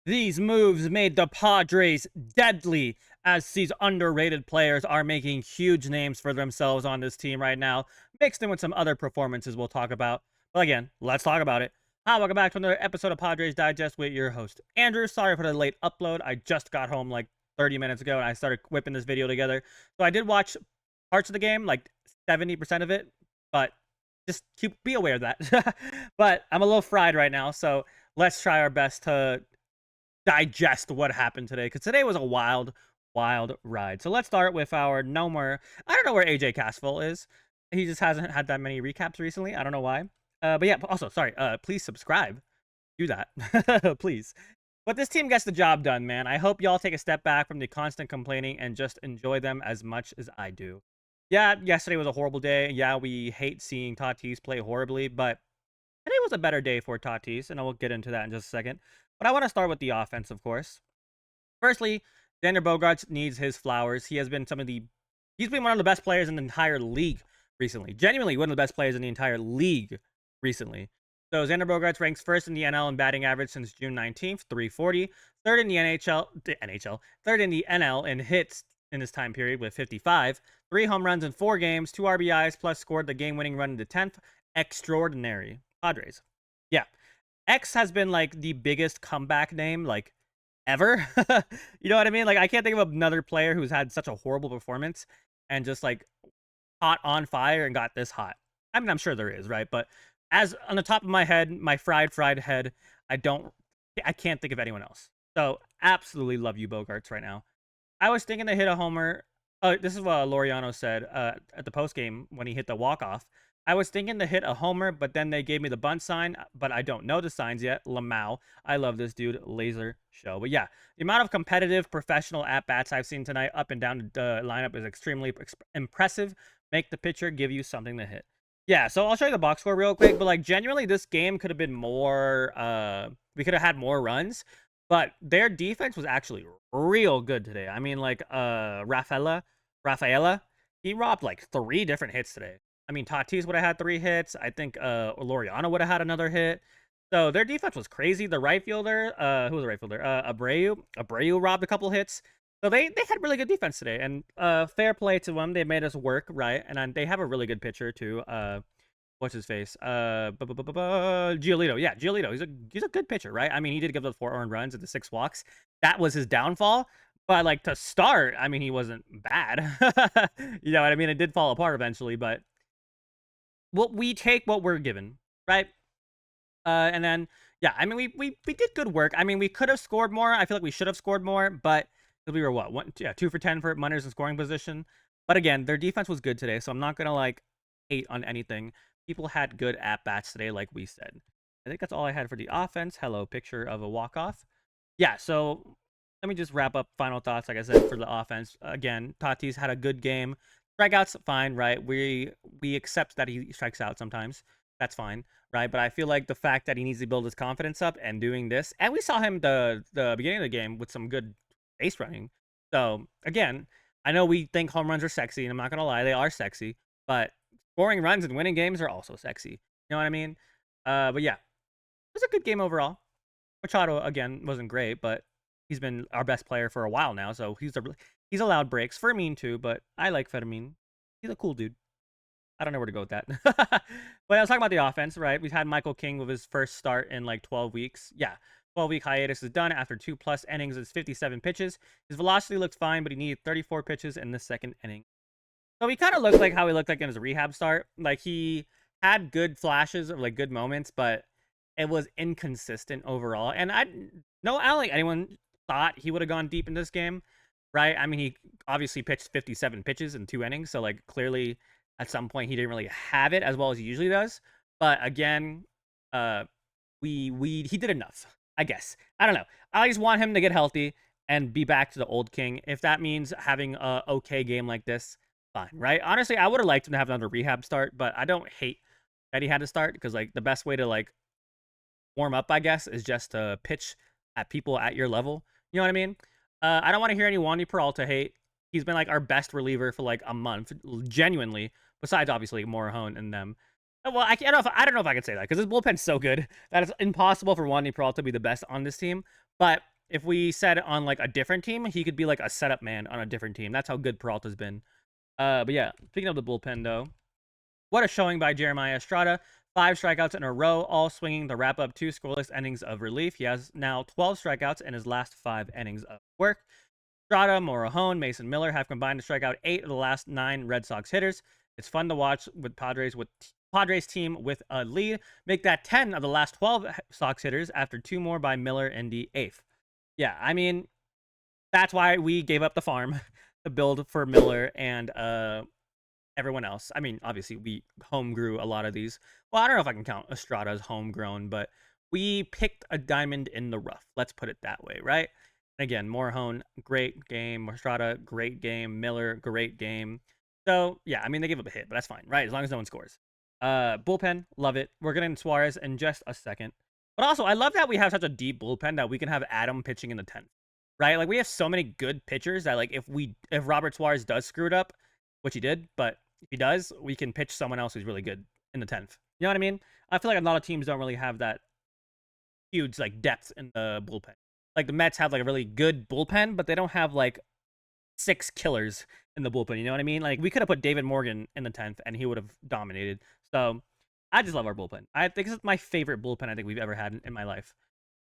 These moves made the Padres deadly, as these underrated players are making huge names for themselves on this team right now, mixed in with some other performances we'll talk about. But again, let's talk about it. Hi, welcome back to another episode of Padres Digest with your host, Andrew. Sorry for the late upload. I just got home like 30 minutes ago and I started whipping this video together. So I did watch parts of the game, like 70% of it, but just be aware of that. But I'm a little fried right now, so let's try our best to digest what happened today, because today was a wild ride. So let's start with our Nomer. I don't know where AJ Castle is. He just hasn't had that many recaps recently. I don't know why. But yeah, also, sorry, please subscribe. Do that. Please. But this team gets the job done, man. I hope y'all take a step back from the constant complaining and just enjoy them as much as I do. Yeah, yesterday was a horrible day. Yeah, we hate seeing Tatis play horribly, but today was a better day for Tatis, and I will get into that in just a second. But I want to start with the offense, of course. Firstly, Xander Bogaerts needs his flowers. He's been one of the best players in the entire league recently. Genuinely one of the best players in the entire league recently. So Xander Bogaerts ranks first in the NL in batting average since June 19th, 340. Third in the third in the NL in hits in this time period with 55. 3 home runs in 4 games, 2 RBIs, plus scored the game-winning run in the 10th. Extraordinary. Padres. Yeah. X has been like the biggest comeback name like ever. You know what I mean? Like, I can't think of another player who's had such a horrible performance and just like hot on fire and got this hot. I mean, I'm sure there is, right? But as on the top of my head, my fried head, I can't think of anyone else. So absolutely love you, Bogarts, right now. I was thinking to hit a homer. This is what Laureano said at the post game when he hit the walk off. I was thinking to hit a homer, but then they gave me the bunt sign, but I don't know the signs yet. Lamau. I love this dude. Laser show. But yeah, the amount of competitive professional at-bats I've seen tonight up and down the lineup is extremely impressive. Make the pitcher give you something to hit. Yeah, so I'll show you the box score real quick, but like genuinely this game could have been more we could have had more runs, but their defense was actually real good today. I mean, like Rafaela, he robbed like 3 different hits today. I mean, Tatis would have had 3 hits. I think Laureano would have had another hit. So their defense was crazy. The right fielder, who was the right fielder? Abreu robbed a couple hits. So they had really good defense today, and fair play to them. They made us work, right? And they have a really good pitcher too. What's his face? Giolito. Yeah, Giolito. He's a good pitcher, right? I mean, he did give up 4 earned runs and the 6 walks. That was his downfall. But like to start, I mean, he wasn't bad. You know what I mean? It did fall apart eventually, but we take what we're given, right? And then yeah, I mean, we did good work. I mean, we could have scored more. I feel like we should have scored more, but we were what 2 for 10 for runners in scoring position. But again, their defense was good today, so I'm not gonna like hate on anything. People had good at bats today, like we said. I think that's all I had for the offense. Hello, picture of a walk off. Yeah, so let me just wrap up final thoughts. Like I said, for the offense, again, Tatis had a good game. Strikeouts, fine, right? We accept that he strikes out sometimes. That's fine, right? But I feel like the fact that he needs to build his confidence up and doing this, and we saw him the beginning of the game with some good base running. So again, I know we think home runs are sexy, and I'm not gonna lie, they are sexy. But scoring runs and winning games are also sexy. You know what I mean? But yeah, it was a good game overall. Machado again wasn't great, but he's been our best player for a while now, so he's allowed breaks. Fermin too, but I like Fermin. He's a cool dude. I don't know where to go with that. But I was talking about the offense, right? We've had Michael King with his first start in like 12 weeks. Yeah, 12-week hiatus is done after 2+ innings. It's 57 pitches. His velocity looked fine, but he needed 34 pitches in the second inning. So he kind of looked like how he looked like in his rehab start. Like he had good flashes of like good moments, but it was inconsistent overall. And I don't think anyone thought he would have gone deep in this game, right? I mean, he obviously pitched 57 pitches in 2 innings, so like clearly at some point he didn't really have it as well as he usually does. But again, he did enough, I guess. I don't know. I just want him to get healthy and be back to the old King. If that means having a okay game like this, fine, right? Honestly, I would have liked him to have another rehab start, but I don't hate that he had to start, because like the best way to like warm up, I guess, is just to pitch at people at your level. You know what I mean? I don't want to hear any Wandy Peralta hate. He's been like our best reliever for like a month, genuinely. Besides, obviously, Morahone and them. Well, I don't know if I can say that, because this bullpen's so good that it's impossible for Wandy Peralta to be the best on this team. But if we said on like a different team, he could be like a setup man on a different team. That's how good Peralta's been. But yeah, speaking of the bullpen though, what a showing by Jeremiah Estrada. 5 strikeouts in a row, all swinging to wrap up 2 scoreless innings of relief. He has now 12 strikeouts in his last 5 innings of work. Estrada, Morejon, Mason Miller have combined to strike out 8 of the last 9 Red Sox hitters. It's fun to watch with Padres team with a lead. Make that 10 of the last 12 Sox hitters after 2 more by Miller in the 8th. Yeah, I mean, that's why we gave up the farm to build for Miller and everyone else. I mean, obviously, we home grew a lot of these. Well, I don't know if I can count Estrada as homegrown, but we picked a diamond in the rough. Let's put it that way, right? Again, Morejon, great game. Estrada, great game. Miller, great game. So, yeah, I mean, they gave up a hit, but that's fine, right? As long as no one scores. Bullpen, love it. We're getting Suarez in just a second. But also, I love that we have such a deep bullpen that we can have Adam pitching in the 10th, right? Like, we have so many good pitchers that, like, if Robert Suarez does screw it up, which he did, but if he does, we can pitch someone else who's really good in the 10th. You know what I mean? I feel like a lot of teams don't really have that huge, like, depth in the bullpen. Like, the Mets have, like, a really good bullpen, but they don't have, like, 6 killers in the bullpen. You know what I mean? Like, we could have put David Morgan in the 10th, and he would have dominated. So, I just love our bullpen. I think this is my favorite bullpen I think we've ever had in my life.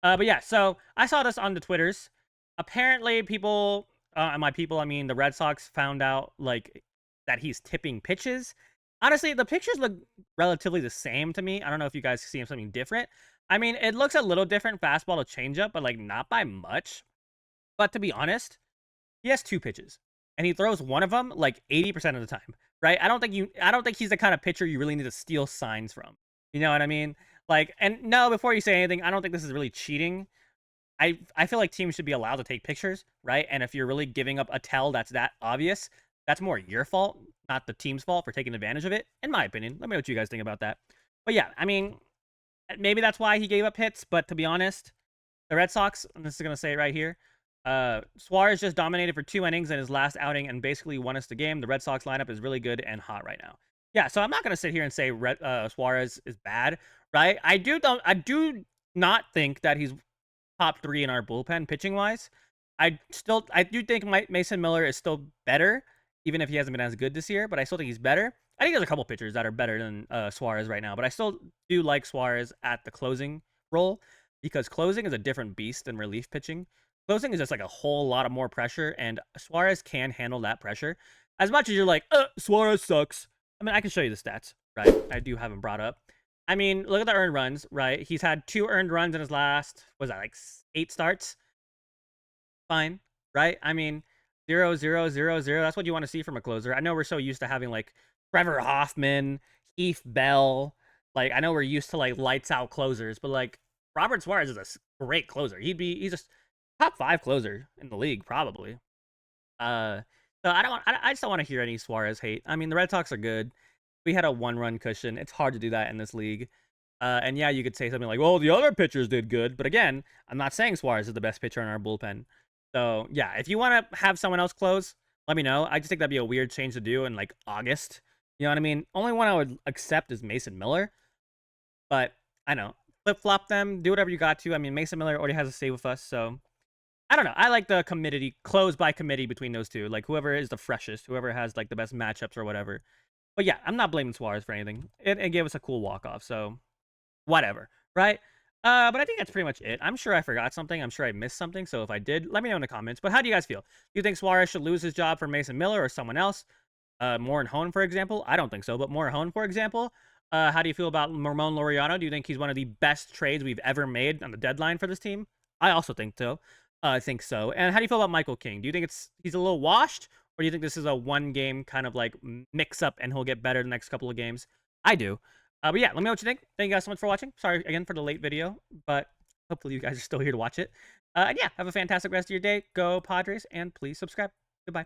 But yeah, so I saw this on the Twitters. Apparently, people, I mean the Red Sox found out, like, that he's tipping pitches. Honestly, the pictures look relatively the same to me. I don't know if you guys see something different. I mean, it looks a little different, fastball to changeup, but like not by much. But to be honest, he has 2 pitches, and he throws one of them like 80% of the time, right? I don't think he's the kind of pitcher you really need to steal signs from. You know what I mean? Like, and no, before you say anything, I don't think this is really cheating. I feel like teams should be allowed to take pictures, right? And if you're really giving up a tell that's that obvious, that's more your fault, not the team's fault for taking advantage of it, in my opinion. Let me know what you guys think about that. But yeah, I mean, maybe that's why he gave up hits, but to be honest, the Red Sox, and this is going to say it right here, Suarez just dominated for 2 innings in his last outing and basically won us the game. The Red Sox lineup is really good and hot right now. Yeah, so I'm not going to sit here and say Suarez is bad, right? I do not think that he's top 3 in our bullpen pitching wise. I do think Mason Miller is still better, even if he hasn't been as good this year, but I still think he's better. I think there's a couple pitchers that are better than Suarez right now, but I still do like Suarez at the closing role because closing is a different beast than relief pitching. Closing is just like a whole lot of more pressure, and Suarez can handle that pressure. As much as you're like, Suarez sucks. I mean, I can show you the stats, right? I do have him brought up. I mean, look at the earned runs, right? He's had 2 earned runs in his last, was that like 8 starts? Fine, right? I mean, 0, 0, 0, 0. That's what you want to see from a closer. I know we're so used to having like Trevor Hoffman, Heath Bell. Like, I know we're used to like lights out closers, but like Robert Suarez is a great closer. He's a top 5 closer in the league, probably. So I just don't want to hear any Suarez hate. I mean, the Red Sox are good. We had a 1-run cushion. It's hard to do that in this league. And yeah, you could say something like, well, the other pitchers did good. But again, I'm not saying Suarez is the best pitcher in our bullpen. So yeah, if you want to have someone else close, let me know. I just think that'd be a weird change to do in like August. You know what I mean? Only one I would accept is Mason Miller. But I know. Flip-flop them. Do whatever you got to. I mean, Mason Miller already has a save with us. So I don't know. I like the close by committee between those two. Like whoever is the freshest, whoever has like the best matchups or whatever. But yeah, I'm not blaming Suarez for anything. It gave us a cool walk-off. So whatever, right? But I think that's pretty much it. I'm sure I forgot something. I'm sure I missed something. So if I did, let me know in the comments. But how do you guys feel? Do you think Suarez should lose his job for Mason Miller or someone else? Morejon, for example? I don't think so. But Morejon, for example? How do you feel about Ramon Laureano? Do you think he's one of the best trades we've ever made on the deadline for this team? I also think so. I think so. And how do you feel about Michael King? Do you think he's a little washed? Or do you think this is a 1-game kind of like mix-up and he'll get better the next couple of games? I do. But yeah, let me know what you think. Thank you guys so much for watching. Sorry again for the late video, but hopefully you guys are still here to watch it. And yeah, have a fantastic rest of your day. Go Padres, and please subscribe. Goodbye.